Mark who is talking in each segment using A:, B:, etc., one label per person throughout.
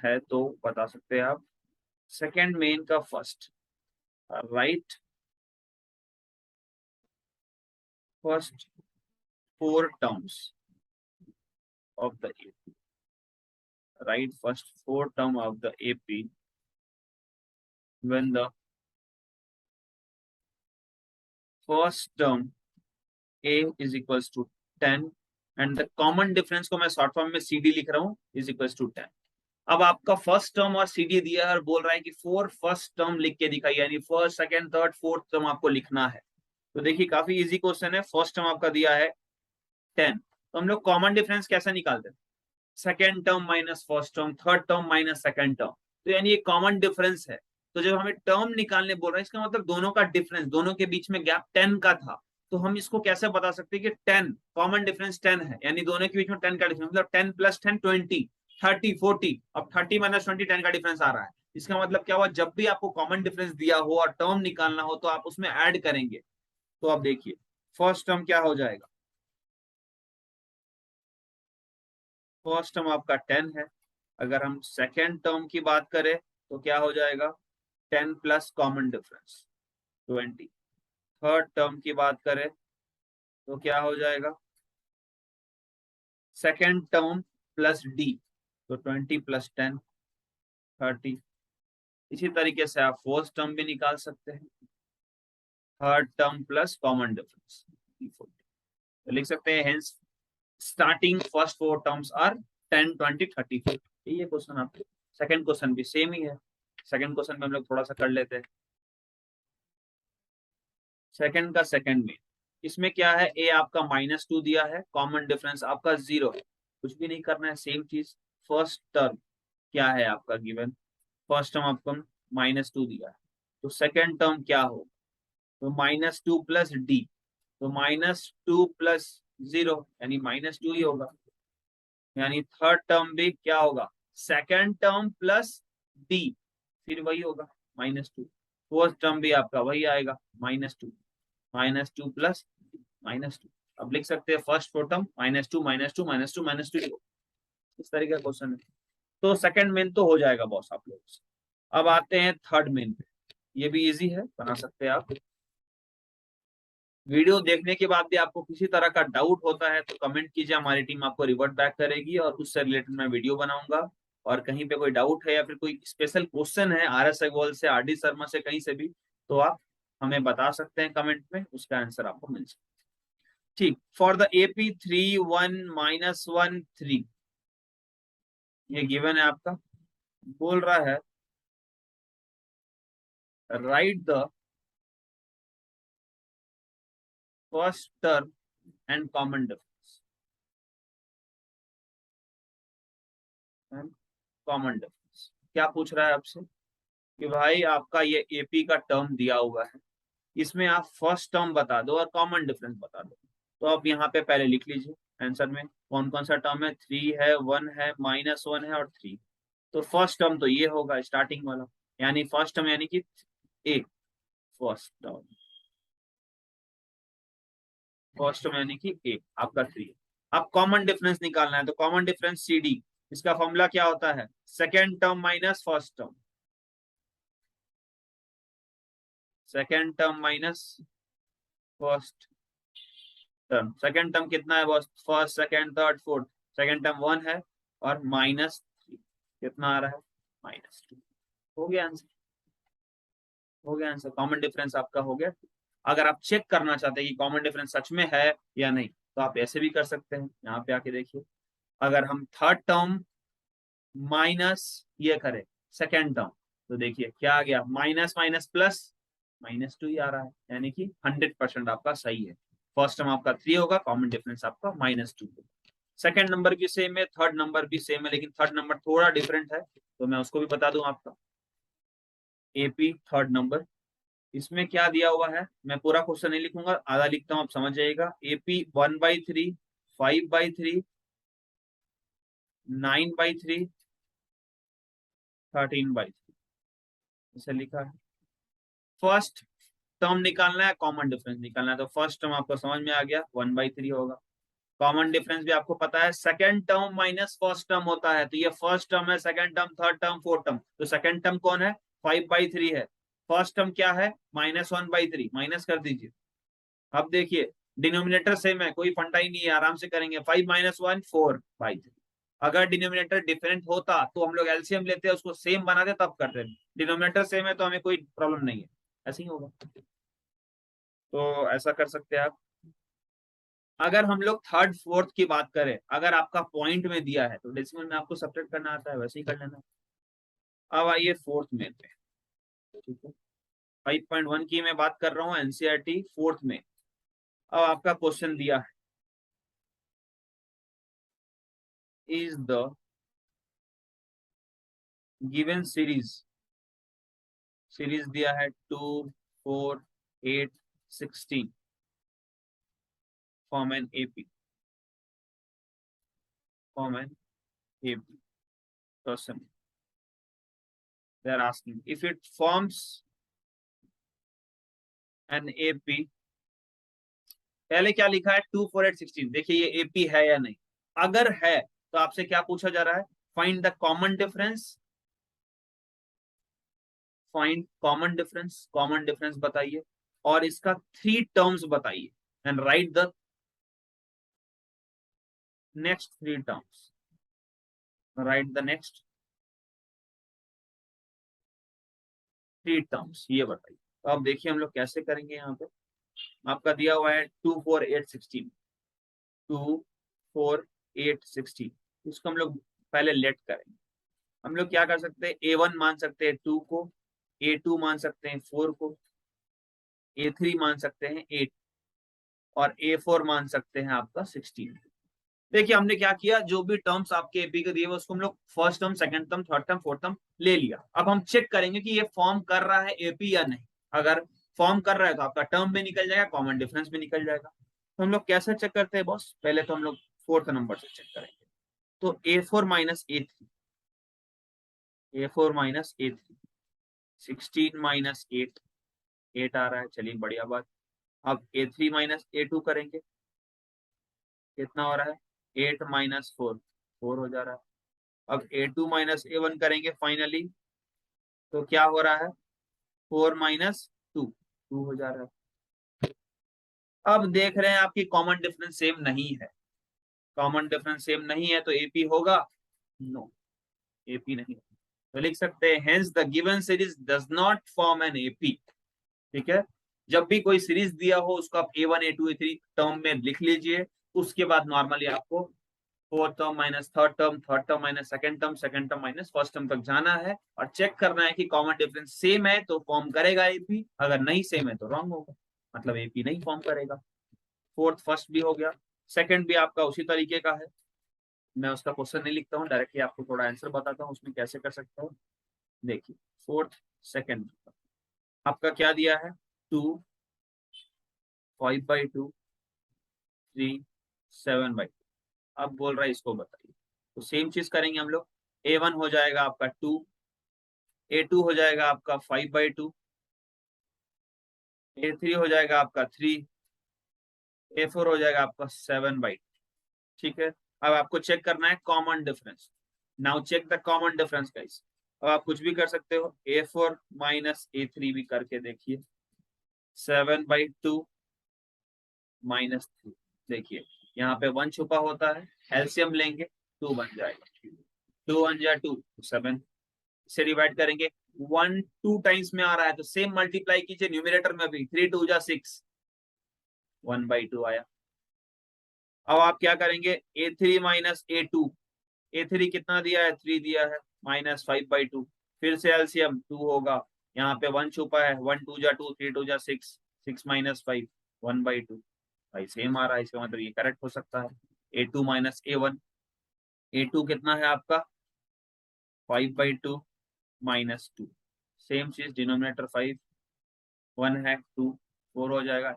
A: है तो बता सकते हैं आप। सेकेंड मेन का first, right first 4 terms of the AP. Write first 4 term of the AP when the first term A is equals to 10 and the common difference को मैं शॉर्ट फॉर्म में CD लिख रहा हूँ is equals to 10। अब आपका first term और CD दिया है और बोल रहा है कि 4 फर्स्ट टर्म लिख के दिखाइए, यानी first second third fourth term आपको लिखना है। तो देखिए काफी इजी क्वेश्चन है। फर्स्ट टर्म आपका दिया है 10, तो हम लोग कॉमन डिफरेंस कैसे निकालते हैं? Second term minus first term, third term minus second term, तो यानी ये कॉमन डिफरेंस है। तो जब हमें टर्म निकालने बोल रहे हैं इसका मतलब दोनों का डिफरेंस, दोनों के बीच में गैप 10 का था। तो हम इसको कैसे बता सकते हैं कि 10 कॉमन डिफरेंस 10 है, यानी दोनों के बीच में 10 का डिफरेंस, मतलब 10 प्लस 10 20, 30 40। अब 30 माइनस 20 10 का डिफरेंस आ रहा है। इसका मतलब क्या हुआ, जब भी आपको कॉमन डिफरेंस दिया हो और टर्म निकालना हो तो आप उसमें ऐड करेंगे। तो आप देखिए फर्स्ट टर्म क्या हो जाएगा, फर्स्ट टर्म आपका 10 है। अगर हम सेकेंड टर्म की बात करें तो क्या हो जाएगा, 10 plus common difference 20। Third term की बात करें तो क्या हो जाएगा, सेकेंड टर्म प्लस डी, तो 20 प्लस 10 30। इसी तरीके से आप फोर्थ टर्म भी निकाल सकते हैं, third term plus common difference 40। तो लिख सकते हैं hence starting first 4 terms are 10 20 30 40। ये क्वेश्चन आपके सेकंड क्वेश्चन भी सेम ही है। सेकंड क्वेश्चन में हम लोग थोड़ा सा कर लेते हैं। सेकंड का सेकंड में इसमें क्या है, ए आपका -2 दिया है, कॉमन डिफरेंस आपका 0 है, कुछ भी नहीं करना है, सेम चीज। फर्स्ट टर्म क्या है आपका गिवन, फर्स्ट टर्म आपको -2 दिया है, तो सेकंड टर्म क्या हो, तो -2 प्लस डी, तो -2 प्लस 0 यानी -2 ही होगा। यानी थर्ड टर्म भी क्या होगा, सेकंड टर्म प्लस डी, फिर वही होगा -2। फोर्थ टर्म भी आपका वही आएगा -2, -2 प्लस -2। अब लिख सकते हैं फर्स्ट फोर टर्म -2 -2 -2 -2। इस तरीके का क्वेश्चन है। तो सेकंड मेन तो हो जाएगा बॉस आप लोगों से। अब आते हैं थर्ड मेन पे, ये भी इजी है, बना सकते हैं आप। वीडियो देखने के बाद भी आपको किसी तरह का डाउट होता है तो कमेंट कीजिए, हमारी टीम आपको रिवर्ट बैक करेगी और उससे रिलेटेड मैं वीडियो बनाऊंगा। और कहीं पे कोई डाउट है या फिर कोई स्पेशल क्वेश्चन है RS अग्रवाल से, RD शर्मा से, कहीं से भी, तो आप हमें बता सकते हैं कमेंट में, उसका आंसर आपको मिल सकता है। ठीक, फॉर द AP 3 1 -1 3, ये गिवन है आपका। बोल रहा है right the first term and common difference, common difference क्या पूछ रहा है आपसे कि भाई आपका ये AP का टर्म दिया हुआ है, इसमें आप फर्स्ट टर्म बता दो और कॉमन डिफरेंस बता दो। तो आप यहाँ पे पहले लिख लीजिए आंसर में कौन कौन सा टर्म है, 3 है, 1 है, -1 है और 3। तो फर्स्ट टर्म तो ये होगा स्टार्टिंग वाला, यानी फर्स्ट टर्म यानी कि ए, फर्स्ट टर्म, फर्स्ट टर्म यानी कि ए आपका 3। अब कॉमन डिफरेंस निकालना है, तो कॉमन डिफरेंस CD, इसका फॉर्मूला क्या होता है, second term minus first term, second term minus first term. Second term कितना है boss, first second third fourth, second term 1 है और -3, कितना आ रहा है -2। हो गया आंसर, हो गया आंसर, कॉमन डिफरेंस आपका हो गया। अगर आप चेक करना चाहते हैं कि कॉमन डिफरेंस सच में है या नहीं, तो आप ऐसे भी कर सकते हैं। यहाँ पे आके देखिए, अगर हम थर्ड टर्म माइनस ये करें सेकेंड टर्म, तो देखिए क्या आ गया, माइनस माइनस प्लस -2 ही आ रहा है, यानी कि 100% आपका सही है। फर्स्ट टर्म आपका 3 होगा, कॉमन डिफरेंस आपका -2 होगा। सेकेंड नंबर भी सेम है, थर्ड नंबर भी सेम है, लेकिन थर्ड नंबर थोड़ा डिफरेंट है, तो मैं उसको भी बता दूं आपका। AP थर्ड नंबर, इसमें क्या दिया हुआ है, मैं पूरा क्वेश्चन नहीं लिखूंगा, आधा लिखता हूँ, आप समझ जाइएगा। AP 1/3, 5/3, 9/3, 13/3, ऐसे लिखा है। फर्स्ट टर्म निकालना है, कॉमन डिफरेंस निकालना है, तो फर्स्ट टर्म आपको समझ में आ गया 1/3 होगा। कॉमन डिफरेंस भी आपको पता है, second term minus first term होता है, तो ये फर्स्ट टर्म है, second term, third term, fourth term, तो सेकंड टर्म कौन है, 5/3 है। फर्स्ट टर्म क्या है, -1/3, माइनस कर दीजिए। अब देखिए डिनोमिनेटर सेम है, कोई फंडा ही नहीं है, आराम से करेंगे। 5 - 1 4/3। अगर डिनोमिनेटर डिफरेंट होता तो हम लोग एलसीएम लेते हैं, उसको सेम बनाते तब करते हैं। डिनोमिनेटर सेम है तो हमें कोई प्रॉब्लम नहीं है, ऐसे ही होगा। तो ऐसा कर सकते हैं आप। अगर हम लोग थर्ड फोर्थ की बात करें, अगर आपका पॉइंट में दिया है तो डेसिमल में आपको सब्ट्रैक्ट करना आता है, वैसे ही कर लेना। अब आइए फोर्थ में पे, ठीक है। 5.1 की मैं बात कर रहा हूँ, एनसीईआरटी फोर्थ में। अब आपका क्वेश्चन दिया है, इज द गिवन सीरीज दिया है 2 4 8 16 form an AP, form an AP question. They are asking if it forms an AP. पहले क्या लिखा है, 2 4 8 16, देखिए ये एपी है या नहीं। अगर है तो आपसे क्या पूछा जा रहा है, find the common difference, find common difference बताइए, और इसका 3 टर्म्स बताइए, and right the next 3 terms, right the next 3 terms, ये बताइए। तो अब देखिए हम लोग कैसे करेंगे। यहाँ पे आपका दिया हुआ है 2 4 8 16, 2 4 8 16, इसको हम लोग पहले लेट करेंगे। हम लोग क्या कर सकते हैं, A1 मान सकते हैं 2 को, A2 मान सकते हैं 4 को, A3 मान सकते हैं 8, और A4 मान सकते हैं आपका 16। देखिए हमने क्या किया, जो भी टर्म्स आपके एपी के दिए हुए उसको हम लोग first term, second term, third term, fourth term ले लिया। अब हम चेक करेंगे कि ये फॉर्म कर रहा है एपी या नहीं। अगर फॉर्म कर रहा है तो आपका टर्म भी निकल जाएगा, कॉमन डिफरेंस भी निकल जाएगा। तो हम लोग कैसे चेक करते हैं बॉस, पहले तो हम लोग फोर्थ नंबर से चेक करेंगे। तो A4 - A3, A4 - A3, 16 - 8, 8 आ रहा है, चलिए बढ़िया बात। अब A3 - A2 करेंगे, कितना हो रहा है, 8 - 4, 4 हो जा रहा है। अब A2 - A1 करेंगे फाइनली, तो क्या हो रहा है, 4 - 2, 2 हो जा रहा है। अब देख रहे हैं आपकी कॉमन डिफरेंस सेम नहीं है, कॉमन डिफरेंस सेम नहीं है तो एपी होगा, नो, एपी नहीं। तो लिख सकते हैं hence the given series does not form an AP. ठीक है, जब भी कोई सीरीज दिया हो उसको आप A1 A2 A3 टर्म में लिख लीजिए। उसके बाद नॉर्मली आपको fourth term minus third term minus second term minus first term तक जाना है, और चेक करना है कि कॉमन डिफरेंस सेम है तो फॉर्म करेगा एपी, अगर नहीं सेम है तो रॉन्ग होगा, मतलब एपी नहीं फॉर्म करेगा। फोर्थ फर्स्ट भी हो गया, सेकंड भी आपका उसी तरीके का है। मैं उसका क्वेश्चन नहीं लिखता हूँ, डायरेक्टली आपको थोड़ा आंसर बताता हूँ उसमें कैसे कर सकते हो। देखिए फोर्थ सेकंड आपका क्या दिया है, 2 5/2 3 7/2। अब बोल रहा है इसको बताइए, तो सेम चीज करेंगे हम लोग। A1 हो जाएगा आपका 2, A2 हो जाएगा आपका 5/2, A3 हो जाएगा आपका 3, A4 हो जाएगा आपका 7/2। ठीक है, अब आपको चेक करना है common difference. Now check the common difference guys. अब आप कुछ भी कर सकते हो, A4 - A3 भी करके देखिए, 7/2 -3। देखिए यहाँ पे 1 छुपा होता है, एलसीएम लेंगे 2 बन जाएगा, 2 1 जा 2, 7 से डिवाइड करेंगे। 1 2 टाइम्स में आ रहा है तो सेम मल्टीप्लाई कीजिए न्यूमरेटर में भी, 3 2 जा 6, 1/2 आया। अब आप क्या करेंगे, A3 - A2, A3 कितना दिया है, 3 दिया है, -5/2, फिर से एलसीएम 2 होगा। यहाँ पे 1 छुपा है, 1 2 जा 2, 3 2 जा 6, 6 - 5, 1/2। भाई सेम आ रहा है, इसका मतलब ये करेक्ट हो सकता है। A2 - A1, A2 कितना है आपका 5/2 -2, सेम चीज डिनोमिनेटर 5, 1 है 2, 4 हो जाएगा,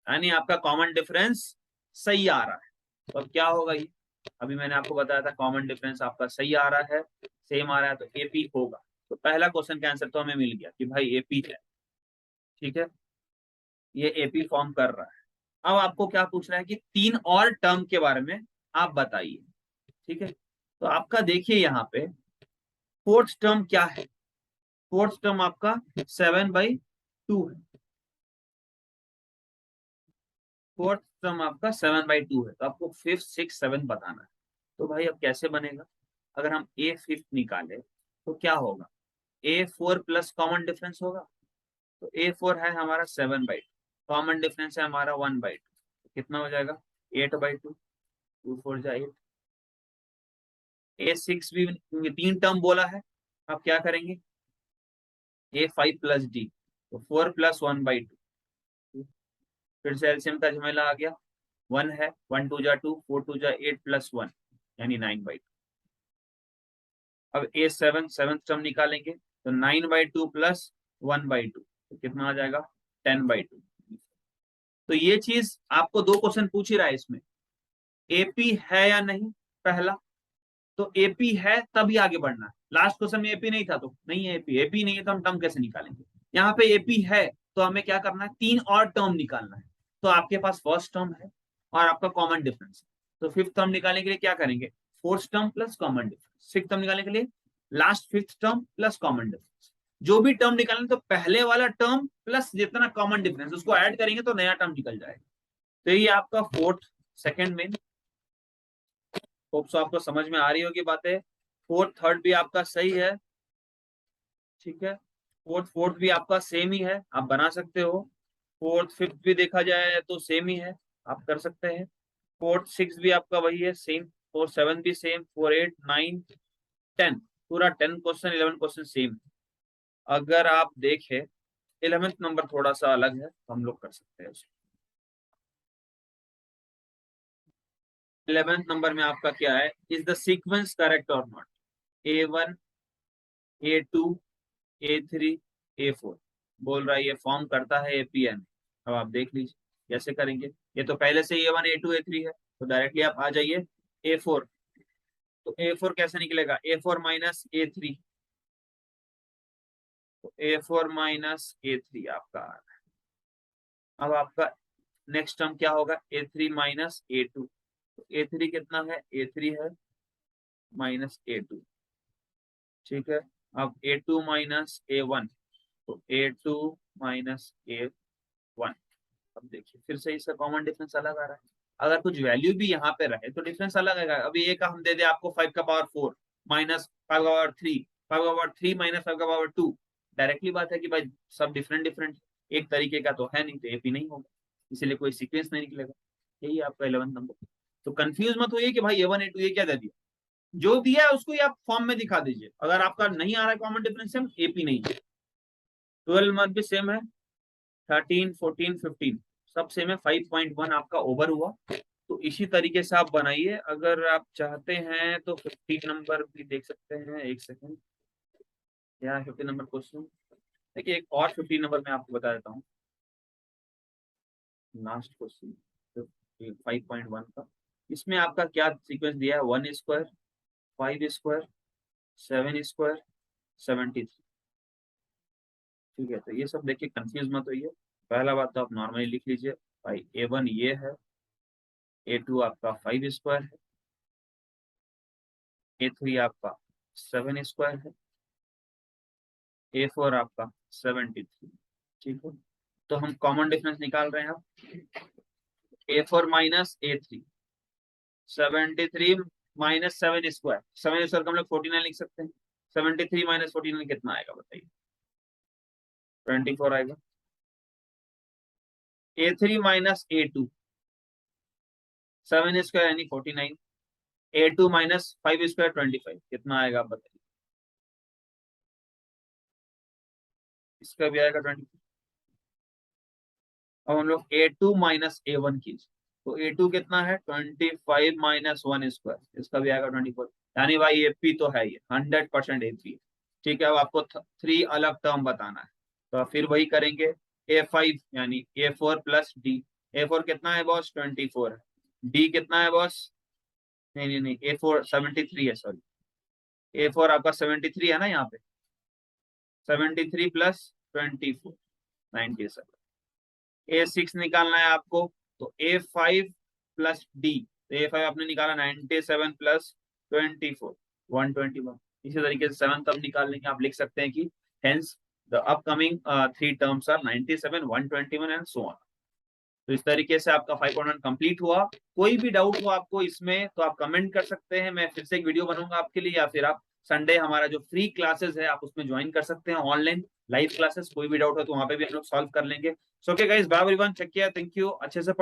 A: यानी आपका कॉमन डिफरेंस सही आ रहा है। तो अब क्या होगा ये, अभी मैंने आपको बताया था कॉमन डिफरेंस आपका सही आ रहा है, सेम आ रहा है, तो एपी होगा। तो पहला क्वेश्चन का आंसर तो हमें मिल गया कि भाई एपी है। ठीक है, ये एपी फॉर्म कर रहा है। अब आपको क्या पूछ रहा है कि तीन और टर्म के बारे में आप बताइए। ठीक है, तो आपका देखिए यहाँ पे फोर्थ टर्म क्या है। फोर्थ टर्म आपका 7/2 है। फोर्थ टर्म आपका 7/2 है, तो आपको फिफ्थ सिक्स सेवन बताना है। तो भाई अब कैसे बनेगा? अगर हम ए फिफ्थ निकाले तो क्या होगा? ए फोर प्लस कॉमन डिफरेंस होगा। तो ए फोर है हमारा 7/2, कॉमन डिफरेंस है हमारा 1/2, कितना हो जाएगा? 8/2, 2 4 जा 8। ए सिक्स भी क्योंकि तीन टर्म बोला है, आप क्या करेंगे? ए फाइव प्लस डी, तो 4+1/2। फिर से एलसीएम का झमेला आ गया। 1 है, 1 2 जा 2, 4 2 जा 8 + 1 यानी 9/2। अब ए सेवन सेवंथ टर्म निकालेंगे तो 9/2 + 1/2, तो कितना आ जाएगा? 10/2। तो ये चीज आपको दो क्वेश्चन पूछ ही रहा है इसमें, एपी है या नहीं। पहला तो एपी है तभी आगे बढ़ना है। लास्ट क्वेश्चन में एपी नहीं था तो नहीं है एपी, एपी नहीं है तो हम टर्म कैसे निकालेंगे? यहाँ पे एपी है तो हमें क्या करना है? तीन और टर्म निकालना है। तो आपके पास फर्स्ट टर्म है और आपका कॉमन डिफरेंस है, तो फिफ्थ टर्म निकालने के लिए क्या करेंगे? Fourth term plus common difference. Six term निकालने के लिए last fifth term plus common difference. जो भी टर्म निकालेंगे तो पहले वाला टर्म प्लस जितना कॉमन डिफरेंस उसको ऐड करेंगे तो नया टर्म निकल जाएगा। तो ये आपका फोर्थ सेकंड में। होप सो आपको समझ में आ रही होगी बातें। फोर्थ थर्ड भी आपका सही है। ठीक है, फोर्थ फोर्थ भी आपका सेम ही है, आप बना सकते हो। फोर्थ फिफ्थ भी देखा जाए तो सेम ही है, आप कर सकते हैं। फोर्थ सिक्स भी आपका वही है सेम। फोर सेवन भी सेम, 4 8 9 10, पूरा 10 क्वेश्चन 11 क्वेश्चन सेम। अगर आप देखें 11th नंबर थोड़ा सा अलग है, तो हम लोग कर सकते हैं उसको। 11th नंबर में आपका क्या है? इज द सीक्वेंस करेक्ट और not? A1 A2 A3 A4 बोल रहा है ये फॉर्म करता है एपीएन। अब आप देख लीजिए कैसे करेंगे। ये तो पहले से A1 A2 A3 है, तो डायरेक्टली आप आ जाइए A4। तो A4 कैसे निकलेगा? A4 माइनस A3, तो A4 माइनस A3 आपका आ रहा है। अब आपका नेक्स्ट टर्म क्या होगा? A3 माइनस A2, तो A3 कितना है? A3 है -A2। ठीक है, अब A2 माइनस A1, तो A2 माइनस A1। अब देखिए फिर से इसका कॉमन डिफरेंस अलग आ रहा है। अगर कुछ वैल्यू भी यहाँ पे रहे तो डिफरेंस अलग आएगा। अभी ए का हम दे दे आपको 5 का पावर 4 माइनस 5 का पावर 3, 5 का पावर 3 माइनस 5 का पावर 2। डायरेक्टली बात है कि भाई सब डिफरेंट डिफरेंट एक तरीके का तो है नहीं, तो एपी नहीं होगा, इसीलिए कोई सीक्वेंस नहीं निकलेगा। यही आपका 11th नंबर। तो कंफ्यूज मत होइए कि भाई A1 A2 ये क्या दे दिया। जो दिया है उसको ही आप फॉर्म में दिखा दीजिए। अगर आपका नहीं आ रहा है कॉमन डिफरेंस एपी नहीं है। 12 मंथ भी सेम है, 13 14 15 सब सेम है। 5.1 आपका ओवर हुआ। तो इसी तरीके से आप बनाइए। अगर आप चाहते हैं तो 15 नंबर भी देख सकते हैं। एक सेकंड, यहाँ 15 नंबर क्वेश्चन देखिए। एक और 15 नंबर मैं आपको बता देता हूँ, लास्ट क्वेश्चन 5.1 का। इसमें आपका क्या सीक्वेंस दिया है? 1 स्क्वायर, 5 स्क्वायर, 7 स्क्वायर, 73। ठीक है, तो ये सब देखिए कंफ्यूज मत होइए। पहला बात तो आप नॉर्मली लिख लीजिए भाई A1 ये है, A2 आपका 5 स्क्वायर है, A3 आपका 7 स्क्वायर है, A4 आपका 73। ठीक है, तो हम कॉमन डिफरेंस निकाल रहे हैं अब। A4 minus A3, 73 minus 7 square, 7 square का हम लोग 49 लिख सकते हैं। 73 माइनस 49 कितना आएगा बताइए? 24 आएगा। A3 माइनस A2, 7 स्क्वायर यानी 49, A2 माइनस 5 स्क्वायर 25, कितना आएगा आप बताइए? इसका भी आएगा 20। अब हम लोग A2 माइनस A1 कीजिए, तो A2 कितना है? 25 माइनस 1 स्क्वायर, इसका भी आएगा 24। यानी भाई एपी तो है, ये 100% एपी है। ठीक है, अब आपको थ्री अलग टर्म बताना है, तो फिर वही करेंगे। A5 यानी A4 प्लस डी। A4 कितना है बॉस? 24 है। डी कितना है बॉस? नहीं नहीं नहीं, A4 73 है, सॉरी। A4 आपका 73 है ना यहाँ पे, 73 प्लस 24 97। A6 निकालना है आपको, तो A5 प्लस डी, तो A5 आपने निकाला 97 प्लस 24 121। इसी तरीके से 7th अब निकाल लेंगे, आप लिख सकते हैं कि hence the upcoming 3 terms are 97 121 and so on. तो इस तरीके से आपका 5.1 कंप्लीट हुआ। कोई भी डाउट हो आपको इसमें तो आप कमेंट कर सकते हैं, मैं फिर से एक वीडियो बनूंगा आपके लिए, या फिर आप संडे हमारा जो फ्री क्लासेस है आप उसमें ज्वाइन कर सकते हैं, ऑनलाइन लाइव क्लासेस। कोई भी डाउट हो तो वहां पे भी हम लोग सॉल्व कर लेंगे। So okay guys, bye everyone, take care, thank you, अच्छे से